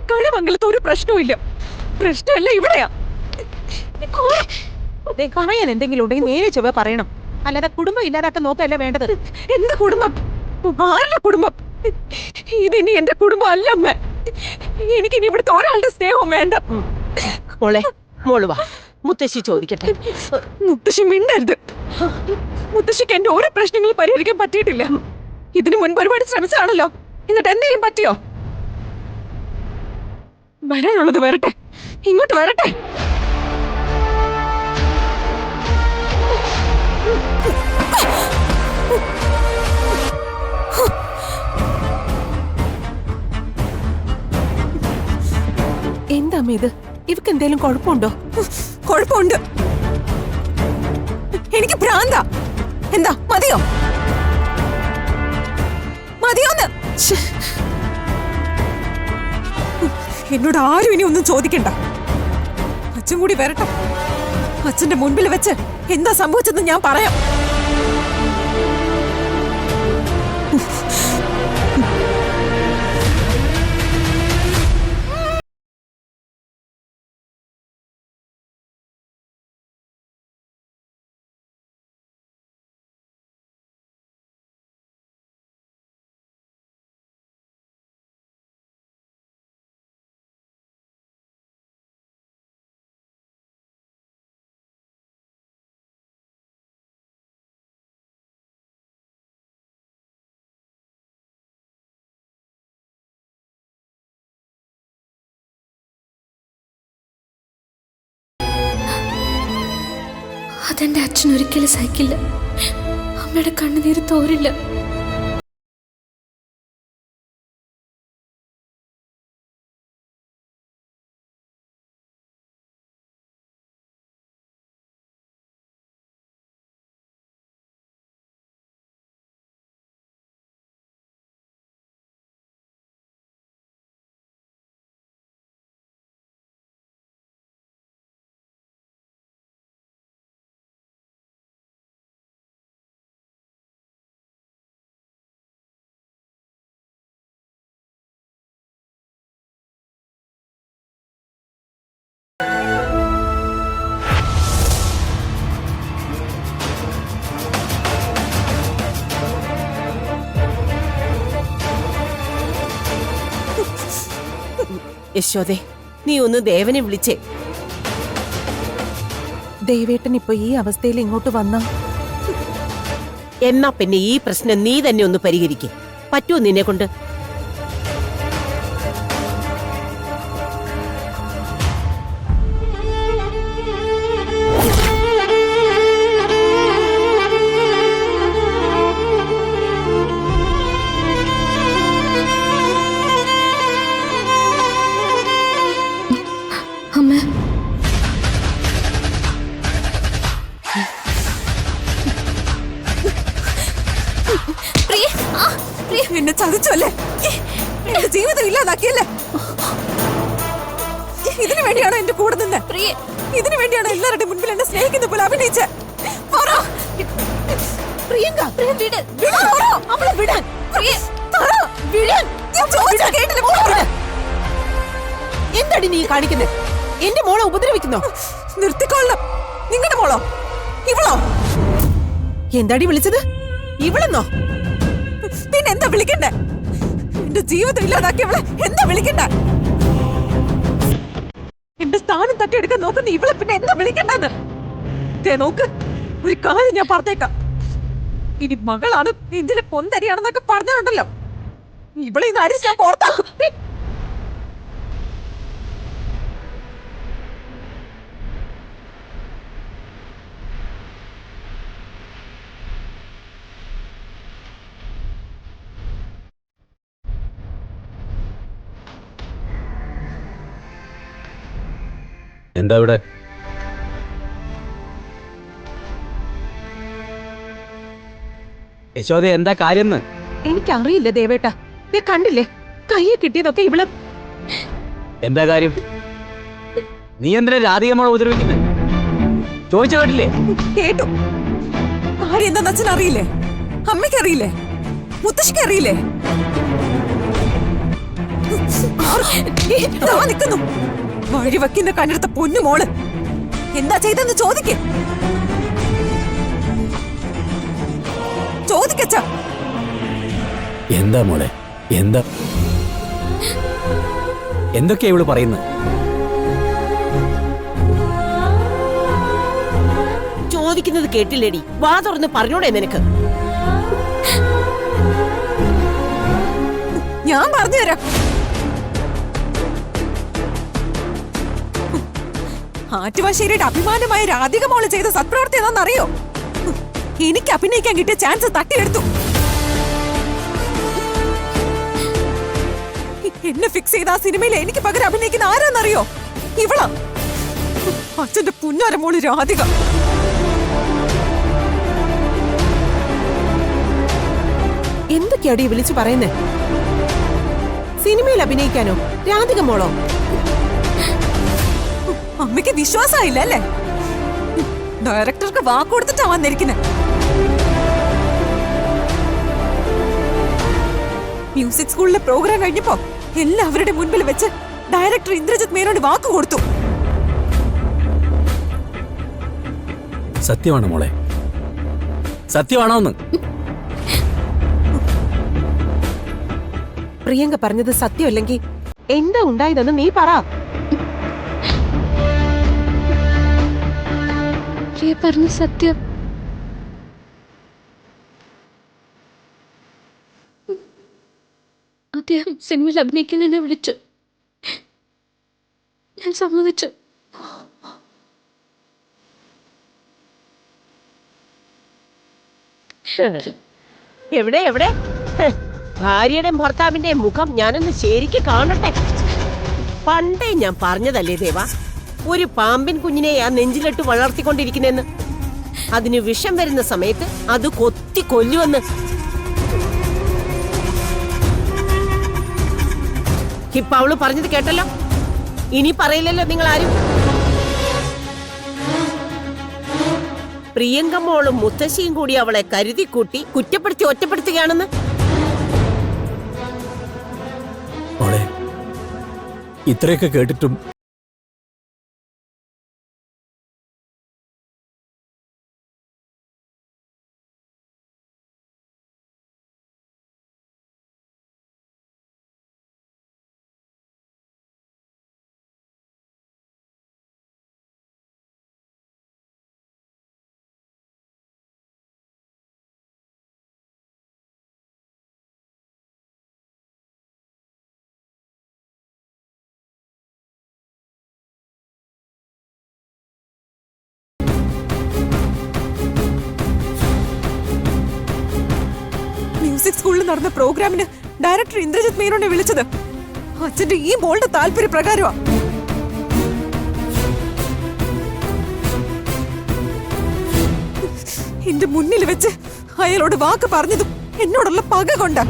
കഴമംഗലത്ത് ഒരു പ്രശ്നവും പ്രശ്നമല്ല ഇവിടെയാ. പറയാൻ എന്തെങ്കിലും ഉണ്ടെങ്കിൽ നേരെ ചൊവ്വ പറയണം, അല്ലാതെ കുടുംബം ഇല്ലാതാക്കാൻ നോക്കല്ല വേണ്ടത്. എന്ത് കുടുംബം? ആരുടെ കുടുംബം? ഇതിനി എന്റെ കുടുംബം അല്ല അമ്മ. എനിക്കിനി ഇവിടുത്തെ ഒരാളുടെ സ്നേഹവും വേണ്ട. മോളെ, മോള് വാ, മുത്തശ്ശി ചോദിക്കട്ടെ. മുത്തശ്ശി മിണ്ടരുത്. മുത്തശ്ശിക്ക് എന്റെ ഓരോ പ്രശ്നങ്ങളും പരിഹരിക്കാൻ പറ്റിയിട്ടില്ല. ഇതിനു മുൻപ് ഒരുപാട് ശ്രമിച്ചാണല്ലോ, എന്നിട്ട് എന്തെങ്കിലും പറ്റിയോ? വരാനുള്ളത് വരട്ടെ, ഇങ്ങോട്ട് വരട്ടെ. എന്താ ഇത്? ഇവക്ക് എന്തേലും കുഴപ്പമുണ്ടോ? കുഴപ്പമുണ്ട്. എനിക്ക് ഭ്രാന്ത. എന്താ മതിയോ? മതിയോന്ന്? എന്നോട് ആരും ഇനി ഒന്നും ചോദിക്കണ്ട. അച്ഛൻ കൂടി വരട്ടെ. അച്ഛന്റെ മുൻപിൽ വെച്ച് എന്താ സംഭവിച്ചെന്ന് ഞാൻ പറയാം. അതെന്റെ അച്ഛൻ ഒരിക്കലും സഹിക്കില്ല. അമ്മയുടെ കണ്ണുനീര് തോരില്ല. യശോദേ, നീ ഒന്ന് ദേവനെ വിളിച്ചേ. ദേവേട്ടൻ ഇപ്പൊ ഈ അവസ്ഥയിൽ ഇങ്ങോട്ട് വന്ന എന്നാ പിന്നെ ഈ പ്രശ്നം നീ തന്നെ ഒന്ന് പരിഹരിക്കേ. പറ്റുമോ നിന്നെ കൊണ്ട്? എന്നെ ചതിച്ചല്ലേ? എന്റെ ജീവിതം ഇല്ലാതാക്കിയല്ലേ? ഇതിനു വേണ്ടിയാണോ എന്റെ കൂടെ നിന്ന്? ഇതിനു വേണ്ടിയാണോ എല്ലാവരുടെ മുൻപിൽ എന്നെ സ്നേഹിക്കുന്ന പോലെ അഭിനയിച്ച്? എന്താടി നീ കാണിക്കുന്നത്? എന്റെ മോളെ ഉപദ്രവിക്കുന്നോ? നിർത്തിക്കൊള്ളണം. നിങ്ങളുടെ മോളോ? ഇവളോ? എന്താടി വിളിച്ചത്? ഇവളെന്നോ? പിന്നെ എന്താ വിളിക്കണ്ടേ? എന്റെ ജീവിതം ഇല്ലാതാക്കിയവളെ എന്താ വിളിക്കണ്ടേ? എന്റെ സ്ഥാനം തട്ടിയെടുക്കാൻ നോക്കുന്ന ഇവളെ പിന്നെ എന്താ വിളിക്കണ്ടെന്ന് നോക്ക്. ഒരു കാര്യം ഞാൻ പറഞ്ഞേക്കാം, ഇനി മകളാണ് നെഞ്ചിലെ പൊന്തരിയാണെന്നൊക്കെ പറഞ്ഞുണ്ടല്ലോ, ഇവളെ ഇന്ന് അരിച്ച് ഞാൻ പുറത്താക്കും. എന്താ ഇവിടെ? യശോദ, എന്താ കാര്യം? എനിക്കറിയില്ല ദേവേട്ട. കണ്ടില്ലേ, കയ്യെ കിട്ടിയതൊക്കെ ഇവള്. എന്താ കാര്യം? നീ എന്തിനാ രാധികമ്മളെ ഉപദ്രവിക്കുന്നത്? ചോദിച്ചു കേട്ടില്ലേ? കേട്ടു. കാര്യം എന്താന്ന് അച്ഛൻ അറിയില്ലേ? അമ്മയ്ക്ക് അറിയില്ലേ? മുത്തശ്ശിക്ക് അറിയില്ലേ? ദാ നിൽക്കുന്നു വഴിവെക്കുന്ന കണ്ണെടുത്ത പൊന്നു മോള്. എന്താ ചെയ്തെന്ന് ചോദിക്കേ, ചോദിക്കച്ച. എന്താ മോളെ, എന്താ എന്തൊക്കെയാ ഇവള് പറയുന്നത്? ചോദിക്കുന്നത് കേട്ടില്ലേടി? വാ തുറന്ന് പറഞ്ഞൂടെ നിനക്ക്? ഞാൻ പറഞ്ഞുതരാം. ആറ്റുവാശ്ശേരിയുടെ അഭിമാനമായ രാധിക മോള് ചെയ്ത സത്പ്രവൃത്തി എന്താണെന്നറിയോ? എനിക്ക് അഭിനയിക്കാൻ കിട്ടിയ ചാൻസ് തട്ടിയെടുത്തു. എന്നെ ഫിക്സ് ചെയ്ത ആ സിനിമയിൽ എനിക്ക് പകരം അഭിനയിക്കുന്ന ആരാന്നറിയോ? ഇവളാ, അച്ഛന്റെ പുന്നാര മോള് രാധിക. എന്തൊക്കെയാടി വിളിച്ചു പറയുന്നേ? സിനിമയിൽ അഭിനയിക്കാനോ? രാധിക മോളോ? അമ്മയ്ക്ക് വിശ്വാസമായില്ല അല്ലേ? ഡയറക്ടർക്ക് വാക്ക് കൊടുത്തിട്ടാ വന്നിരിക്കുന്നെ. മ്യൂസിക് സ്കൂളിലെ പ്രോഗ്രാം കഴിഞ്ഞപ്പോ എല്ലാവരുടെ മുൻപിൽ വെച്ച് ഡയറക്ടർ ഇന്ദ്രജിത്ത് മേനോട് വാക്ക് കൊടുത്തു. സത്യമാണോ മോളെ? സത്യമാണോ എന്ന്? പ്രിയങ്ക പറഞ്ഞത് സത്യമല്ലെങ്കിൽ എന്താ ഉണ്ടായതെന്ന് നീ പറ. പ്രിയ പറഞ്ഞ സത്യം. അദ്ദേഹം സിനിമയിൽ അഭിനയിക്കാൻ എന്നെ വിളിച്ചു. ഞാൻ സമ്മതിച്ചു. എവിടെ എവിടെ? ഭാര്യയുടെയും ഭർത്താവിന്റെയും മുഖം ഞാനൊന്ന് ശരിക്ക് കാണട്ടെ. പണ്ടേ ഞാൻ പറഞ്ഞതല്ലേ ദേവ, ഒരു പാമ്പിൻ കുഞ്ഞിനെ ആ നെഞ്ചിലിട്ട് വളർത്തിക്കൊണ്ടിരിക്കുന്നെന്ന്. അതിന് വിഷം വരുന്ന സമയത്ത് അത് കൊത്തി കൊല്ലുവെന്ന്. ഇപ്പൊ അവള് പറഞ്ഞത് കേട്ടല്ലോ. ഇനി പറയില്ലല്ലോ നിങ്ങൾ ആരും. പ്രിയങ്ക മോളും മുത്തശ്ശിയും കൂടി അവളെ കരുതി കൂട്ടി കുറ്റപ്പെടുത്തി ഒറ്റപ്പെടുത്തുകയാണെന്ന്. മോളെ, ഇത്രയൊക്കെ കേട്ടിട്ടും മ്യൂസിക് സ്കൂളിൽ നടന്ന പ്രോഗ്രാമിന് ഡയറക്ടർ ഇന്ദ്രജിത്ത് മേനോനെ വിളിച്ചത് അച്ഛന്റെ ഈ മോളുടെ താല്പര്യപ്രകാരമാ. എന്റെ മുന്നിൽ വെച്ച് അയാളോട് വാക്ക് പറഞ്ഞതും എന്നോടുള്ള പക കൊണ്ടാ.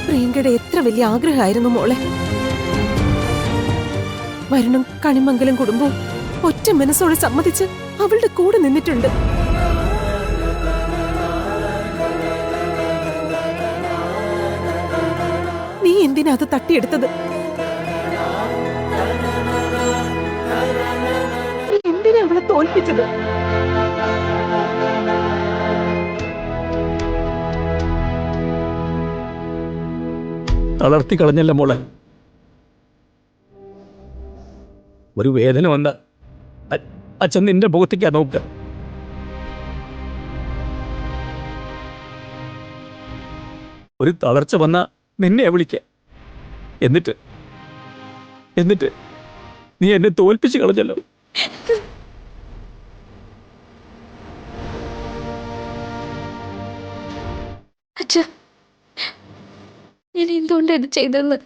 പ്രിയങ്കയുടെ എത്ര വലിയ ആഗ്രഹമായിരുന്നു മോളെ. വരണം കണിമംഗലം കുടുംബവും ഒറ്റ മനസ്സോടെ സമ്മതിച്ച് അവളുടെ കൂടെ നിന്നിട്ടുണ്ട്. നീ എന്തിനാ അത് തട്ടിയെടുത്തത്? നീ എന്തിനാ അവളെ തോൽപ്പിച്ചത്? തളർത്തി കളഞ്ഞല്ല മോളെ. ഒരു വേദന വന്ന അച്ഛൻ നിന്റെ മുഖത്തേക്കാ നോക്കുക. ഒരു തളർച്ച വന്ന നിന്നെ വിളിക്ക. എന്നിട്ട് നീ എന്നെ തോൽപ്പിച്ച് കളഞ്ഞല്ലോ. അച്ഛാ, ഞാൻ എന്തുകൊണ്ട് ഇത് ചെയ്തെന്ന്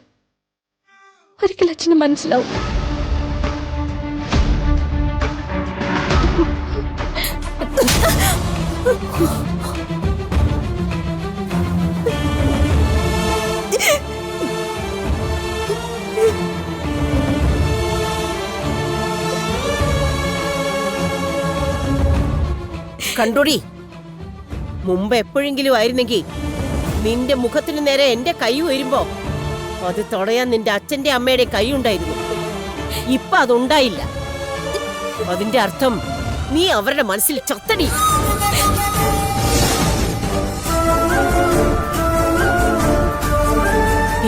ഒരിക്കൽ അച്ഛന് മനസ്സിലാവും. കണ്ടോടി, മുമ്പ് എപ്പോഴെങ്കിലും ആയിരുന്നെങ്കിൽ നിന്റെ മുഖത്തിന് നേരെ എന്റെ കൈ ഉയരുമ്പോ അത് തടയാൻ നിന്റെ അച്ഛന്റെ അമ്മയുടെ കൈ ഉണ്ടായിരുന്നു. ഇപ്പൊ അതുണ്ടായില്ല. അതിന്റെ അർത്ഥം നീ അവരുടെ മനസ്സിൽ ചത്തടി.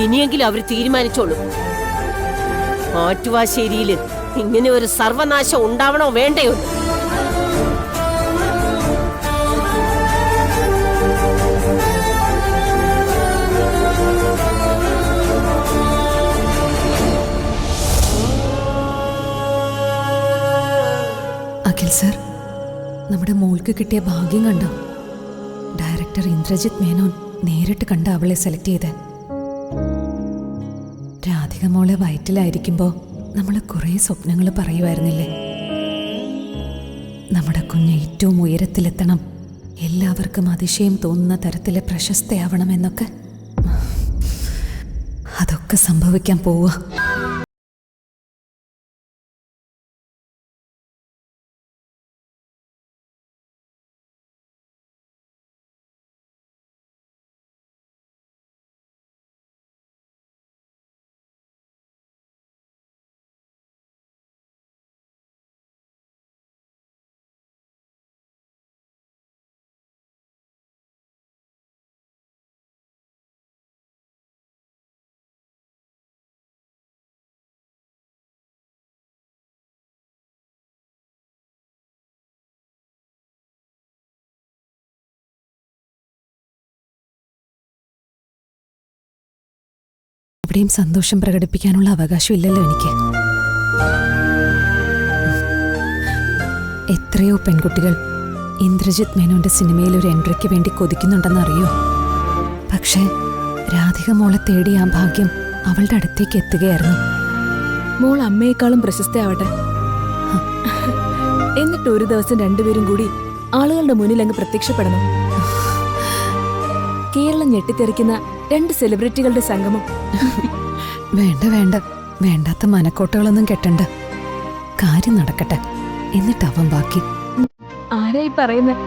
ഇനിയെങ്കിലും അവർ തീരുമാനിച്ചോളൂ. ആറ്റുവാശ്ശേരിയില് ഇങ്ങനെ ഒരു സർവനാശം ഉണ്ടാവണോ വേണ്ടയോ? അഖിൽ സർ, നമ്മുടെ മോൾക്ക് കിട്ടിയ ഭാഗ്യം കണ്ടോ? ഡയറക്ടർ ഇന്ദ്രജിത് മേനോൻ നേരിട്ട് കണ്ട അവളെ സെലക്ട് ചെയ്ത്. രാധിക മോളെ വയറ്റിലായിരിക്കുമ്പോൾ നമ്മൾ കുറേ സ്വപ്നങ്ങൾ പറയുമായിരുന്നില്ലേ? നമ്മുടെ കുഞ്ഞ് ഏറ്റവും ഉയരത്തിലെത്തണം, എല്ലാവർക്കും അതിശയം തോന്നുന്ന തരത്തിലെ പ്രശസ്തയാവണമെന്നൊക്കെ. അതൊക്കെ സംഭവിക്കാൻ പോവുക. എവിടെയും സന്തോഷം പ്രകടിപ്പിക്കാനുള്ള അവകാശം ഇല്ലല്ലോ എനിക്ക്. എത്രയോ പെൺകുട്ടികൾ ഇന്ദ്രജിത് മേനോന്റെ സിനിമയിൽ ഒരു എൻട്രിക്ക് വേണ്ടി കൊതിക്കുന്നുണ്ടെന്നറിയോ? പക്ഷേ രാധിക മോളെ തേടി ആ ഭാഗ്യം അവളുടെ അടുത്തേക്ക് എത്തുകയായിരുന്നു. മോൾ അമ്മയെക്കാളും പ്രശസ്തയാവട്ടെ. എന്നിട്ട് ഒരു ദിവസം രണ്ടുപേരും കൂടി ആളുകളുടെ മുന്നിൽ അങ്ങ് പ്രത്യക്ഷപ്പെടണം. കേരളം ഞെട്ടിത്തെറിക്കുന്ന 2 സെലിബ്രിറ്റികളുടെ സംഗമം. വേണ്ട വേണ്ട, വേണ്ടാത്ത മനക്കോട്ടകളൊന്നും കെട്ടണ്ട. കാര്യം നടക്കട്ടെ, എന്നിട്ടാവാം ബാക്കി. ആരായി പറയുന്നത്?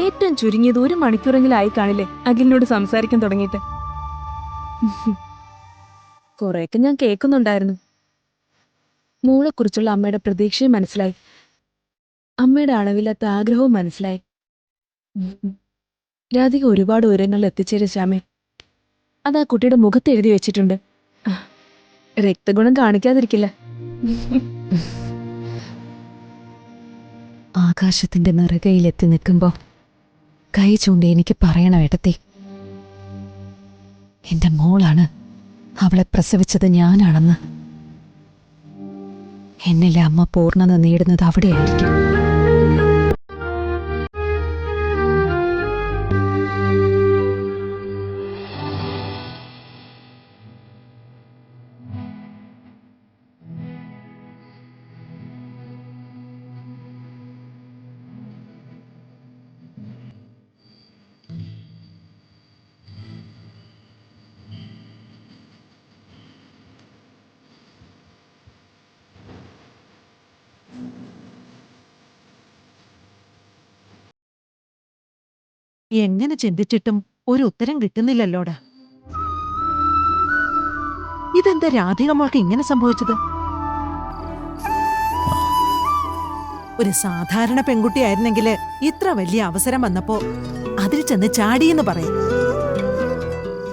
ഏറ്റവും ചുരുങ്ങിയത് 1 മണിക്കൂറെങ്കിലും ആയി കാണില്ലേ അഖിലിനോട് സംസാരിക്കാൻ തുടങ്ങിയിട്ട്? കുറെയൊക്കെ ഞാൻ കേൾക്കുന്നുണ്ടായിരുന്നു. മോളെക്കുറിച്ചുള്ള അമ്മയുടെ പ്രതീക്ഷയും മനസ്സിലായി, അമ്മയുടെ അളവില്ലാത്ത ആഗ്രഹവും മനസ്സിലായി. രാധിക ഒരുപാട് ഉയരങ്ങളിൽ എത്തിച്ചേരും ശ്യാമേ. അത് ആ കുട്ടിയുടെ മുഖത്ത് എഴുതി വെച്ചിട്ടുണ്ട്. രക്തഗുണം കാണിക്കാതിരിക്കില്ല. ആകാശത്തിന്റെ നെറുകയിലെത്തി നിൽക്കുമ്പോ കൈ ചൂണ്ടി എനിക്ക് പറയണം, ഏട്ടത്തി, എന്റെ മോളാണ്, അവളെ പ്രസവിച്ചത് ഞാനാണെന്ന്. എന്നിലെ അമ്മ പൂർണ്ണത നേടുന്നത് അവിടെയായിരിക്കും. എങ്ങനെ ചിന്തിച്ചിട്ടും ഒരു ഉത്തരം കിട്ടുന്നില്ലല്ലോടാ. ഇതെന്താ രാധിക മോൾക്ക് ഇങ്ങനെ സംഭവിച്ചത്? ഒരു സാധാരണ പെൺകുട്ടിയായിരുന്നെങ്കിൽ ഇത്ര വലിയ അവസരം വന്നപ്പോ അതിൽ ചെന്ന് ചാടിയെന്ന് പറയും.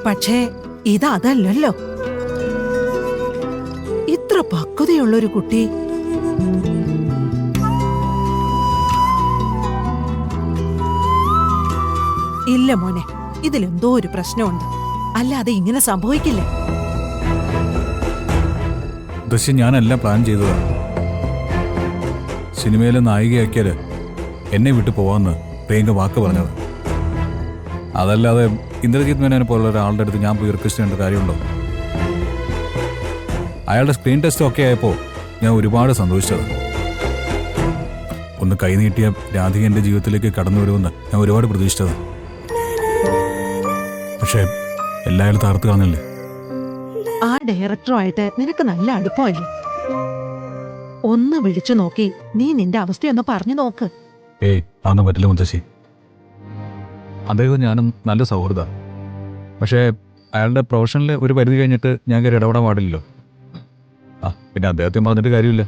പക്ഷേ ഇതല്ലല്ലോ. ഇത്ര പക്വതയുള്ളൊരു കുട്ടി ഇല്ല മോനെ, ഇതിലെന്തോ ഒരു പ്രശ്നമുണ്ട്, അല്ലാതെ ഇങ്ങനെ സംഭവിക്കില്ല. ദൃശ്യം ഞാനെല്ലാം പ്ലാൻ ചെയ്തതാണ്. സിനിമയിലെ നായികയാക്കിയാല് എന്നെ വിട്ടു പോവാന്ന് പ്രിയങ്ക വാക്ക് പറഞ്ഞത്. അതല്ലാതെ ഇന്ദ്രജിത് മേനോനെ പോലുള്ള ഒരാളുടെ അടുത്ത് ഞാൻ പോയി റിക്വസ്റ്റ് ചെയ്യേണ്ട കാര്യമുണ്ടോ? അയാളുടെ സ്ക്രീൻ ടെസ്റ്റ് ഒക്കെ ആയപ്പോൾ ഞാൻ ഒരുപാട് സന്തോഷിച്ചത്. ഒന്ന് കൈനീട്ടിയ രാധിക എൻ്റെ ജീവിതത്തിലേക്ക് കടന്നു വരുമെന്ന് ഞാൻ ഒരുപാട് പ്രതീക്ഷിച്ചത്. പക്ഷേ എല്ലാവരും തകർത്ത് കാണുന്നില്ലേ? ആ ഡയറക്ടറുമായിട്ട് നിനക്ക് നല്ല അടുപ്പമല്ലേ? ഒന്ന് വിളിച്ചു നോക്കി നീ നിന്റെ അവസ്ഥയൊന്ന് പറഞ്ഞു നോക്ക്. ഏയ് അതൊന്നും പറ്റില്ല മുത്തശ്ശി. അദ്ദേഹം ഞാനും നല്ല സൗഹൃദമാണ്. പക്ഷേ അയാളുടെ പ്രൊഫഷനിൽ ഒരു പരിധി കഴിഞ്ഞിട്ട് ഞാൻ കയറി ഇടപെടാൻ പാടില്ലല്ലോ. പിന്നെ അദ്ദേഹത്തെ പറഞ്ഞിട്ട് കാര്യമില്ല.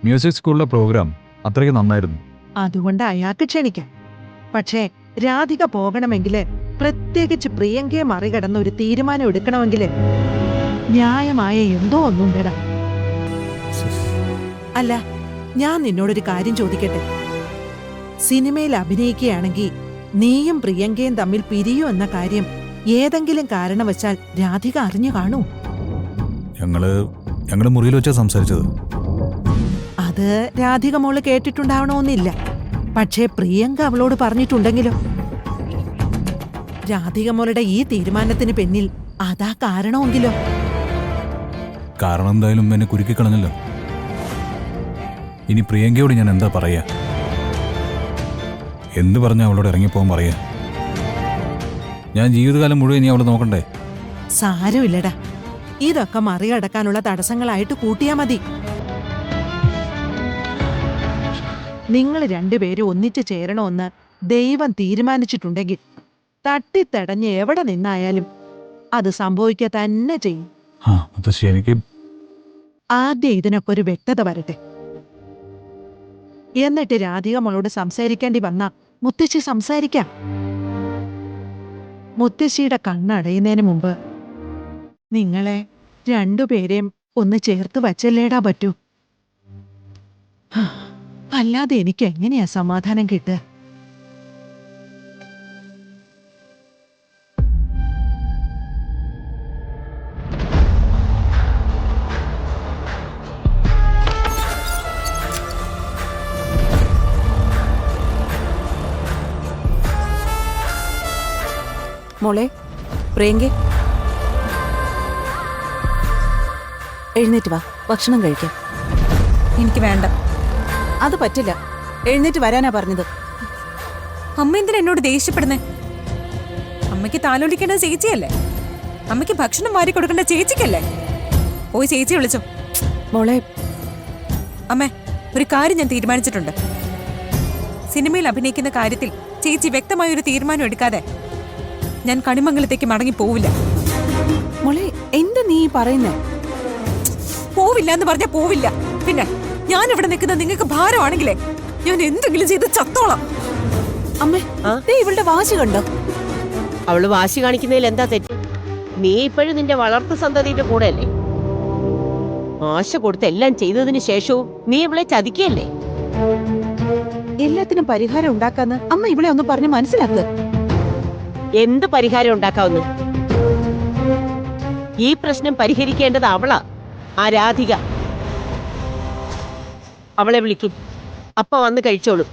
മ്യൂസിക് സ്കൂളിലെ പ്രോഗ്രാം അത്രയ്ക്ക് നന്നായിരുന്നു. അതുകൊണ്ട് അയാൾക്ക് ക്ഷണിക്കാം. പക്ഷേ രാധിക പോകണമെങ്കിൽ, പ്രത്യേകിച്ച് പ്രിയങ്കയെ മറികടന്ന ഒരു തീരുമാനം എടുക്കണമെങ്കിൽ ന്യായമായ എന്തോ ഒന്നുണ്ടടാ. അല്ല, ഞാൻ നിന്നോടൊരു കാര്യം ചോദിക്കട്ടെ. സിനിമയിൽ അഭിനയിക്കുകയാണെങ്കിൽ നീയും പ്രിയങ്കയും തമ്മിൽ പിരിയൂ എന്ന കാര്യം ഏതെങ്കിലും കാരണവശാൽ രാധിക അറിഞ്ഞു കാണൂ? ഞങ്ങള് മുറിയിൽ വെച്ചാ സംസാരിച്ചത്. അത് രാധിക മോള് കേട്ടിട്ടുണ്ടാവണമെന്നില്ല. പക്ഷേ പ്രിയങ്ക അവളോട് പറഞ്ഞിട്ടുണ്ടെങ്കിലോ? രാധിക മോളുടെ ഈ തീരുമാനത്തിന് പിന്നിൽ അതാ കാരണമെങ്കിലോ? കാരണം എന്തായാലും എന്നെ കുരുക്കിക്കളഞ്ഞല്ലോ. ഇനി പ്രിയങ്കയോട് ഞാൻ എന്താ പറയാ? എന്ത് പറഞ്ഞാ അവളോട് ഇറങ്ങിപ്പോകാൻ പറയാ? ഞാൻ ജീവിതകാലം മുഴുവൻ ഇനി അവളെ നോക്കണ്ടേ? സാരമില്ലടാ, ഇതൊക്കെ മറികടക്കാനുള്ള തടസ്സങ്ങളായിട്ട് കൂട്ടിയാ മതി. നിങ്ങൾ രണ്ടുപേരും ഒന്നിച്ചു ചേരണമെന്ന് ദൈവം തീരുമാനിച്ചിട്ടുണ്ടെങ്കിൽ തട്ടിത്തടഞ്ഞ് എവിടെ നിന്നായാലും അത് സംഭവിക്കുക തന്നെ ചെയ്യും. എനിക്ക് ആദ്യം ഇതിനൊക്കെ ഒരു വ്യക്തത വരട്ടെ. എന്നിട്ട് രാധിക മോളോട് സംസാരിക്കേണ്ടി വന്ന മുത്തശ്ശി സംസാരിക്കാം. മുത്തശ്ശിയുടെ കണ്ണടയുന്നതിന് മുമ്പ് നിങ്ങളെ രണ്ടുപേരെയും ഒന്ന് ചേർത്ത് വച്ചല്ലേടാ പറ്റൂ. അല്ലാതെ എനിക്ക് എങ്ങനെയാ സമാധാനം കിട്ടുക? മോളെ പ്രിയങ്കേ, എഴുന്നേറ്റ് വാ, ഭക്ഷണം കഴിക്കാം. എനിക്ക് വേണ്ട. അത് പറ്റില്ല, എഴുന്നേറ്റ് വരാനാ പറഞ്ഞത്. അമ്മ എന്തിനാ എന്നോട് ദേഷ്യപ്പെടുന്നേ? അമ്മയ്ക്ക് താലോലിക്കേണ്ടത് ചേച്ചിയല്ലേ? അമ്മയ്ക്ക് ഭക്ഷണം വാരി കൊടുക്കേണ്ട ചേച്ചിക്കല്ലേ? പോയി ചേച്ചി വിളിച്ചോ. മോളെ അമ്മേ, ഒരു കാര്യം ഞാൻ തീരുമാനിച്ചിട്ടുണ്ട്. സിനിമയിൽ അഭിനയിക്കുന്ന കാര്യത്തിൽ ചേച്ചി വ്യക്തമായ ഒരു തീരുമാനം എടുക്കാതെ ഞാൻ കണിമംഗലത്തേക്ക് മടങ്ങി പോവില്ല. മോളെ എന്താ നീ പറയുന്നേ? പോവില്ല എന്ന് പറഞ്ഞാ പോവില്ല. പിന്നെ ഞാൻ ഇവിടെ നിൽക്കുന്നത് നിങ്ങൾക്ക് ഭാരമാണെങ്കിലേ ഞാൻ എന്തെങ്കിലും ചെയ്ത് ചത്തോളാം. അമ്മേ, ദേ ഇവളുടെ വാശി കണ്ടോ? അവള് വാശി കാണിക്കുന്നതിൽ എന്താ തെറ്റ്? നീ ഇപ്പോഴും നിന്റെ വളർത്തു സന്തതിയുടെ കൂടെ അല്ലേ? ആശ കൊടുത്ത് എല്ലാം ചെയ്തതിന് ശേഷവും നീ ഇവളെ ചതിക്കല്ലേ? എല്ലാത്തിനും പരിഹാരം ഉണ്ടാക്കാന്ന് അമ്മ ഇവളെ ഒന്ന് പറഞ്ഞ് മനസ്സിലാക്കുക. എന്ത് പരിഹാരം ഉണ്ടാക്കാവുന്നു? ഈ പ്രശ്നം പരിഹരിക്കേണ്ടത് അവളാ, ആ രാധിക. അവളെ വിളിക്കും, അപ്പ വന്ന് കഴിച്ചോളൂ.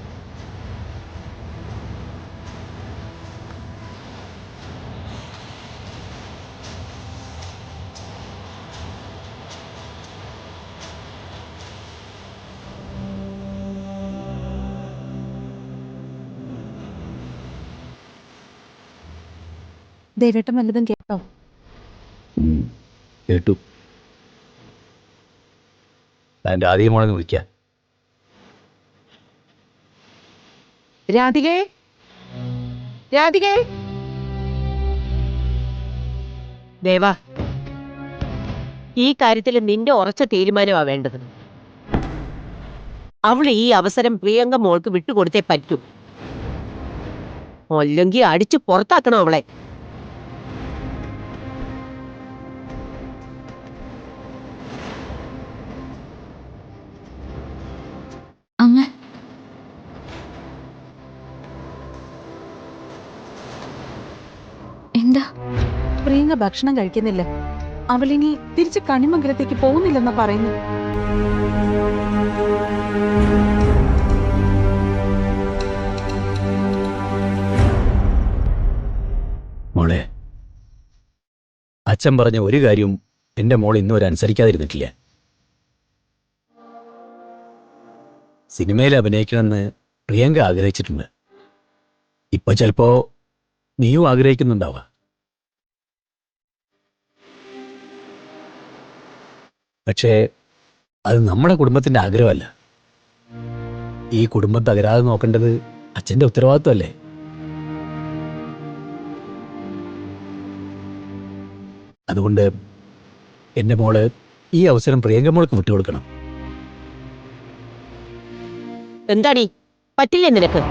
ദേവേട്ടൻ വല്ലതും കേട്ടോ? കേട്ടു. എൻ്റെ ആദ്യം മോളെ വിളിക്കാം. രാധികേ, രാധികേ. ദേവാ, ഈ കാര്യത്തിൽ നിന്റെ ഉറച്ച തീരുമാനമാ വേണ്ടത്. അവൾ ഈ അവസരം പ്രിയങ്ക മോൾക്ക് വിട്ടുകൊടുത്തേ പറ്റൂ. അല്ലെങ്കിൽ അടിച്ചു പുറത്താക്കണം അവളെ. അമ്മ, എന്താ? പ്രിയങ്ക ഭക്ഷണം കഴിക്കുന്നില്ല. അവളിനി തിരിച്ച് കണിമംഗലത്തേക്ക് പോകുന്നില്ലെന്നാ പറയുന്നു. മോളെ, അച്ഛൻ പറഞ്ഞ ഒരു കാര്യവും എൻ്റെ മോൾ ഇന്നുവരെ അനുസരിക്കാതിരുന്നിട്ടില്ല. സിനിമയിൽ അഭിനയിക്കണമെന്ന് പ്രിയങ്ക ആഗ്രഹിച്ചിട്ടുണ്ട്. ഇപ്പൊ ചിലപ്പോ നീയും ആഗ്രഹിക്കുന്നുണ്ടാവുക. പക്ഷേ അത് നമ്മുടെ കുടുംബത്തിന്റെ ആഗ്രഹമല്ല. ഈ കുടുംബം തകരാതെ നോക്കേണ്ടത് അച്ഛൻ്റെ ഉത്തരവാദിത്വമല്ലേ? അതുകൊണ്ട് എൻ്റെ മോള് ഈ അവസരം പ്രിയങ്ക മോൾക്ക് വിട്ടുകൊടുക്കണം. എന്താടി പറ്റില്ലേ നിനക്ക്?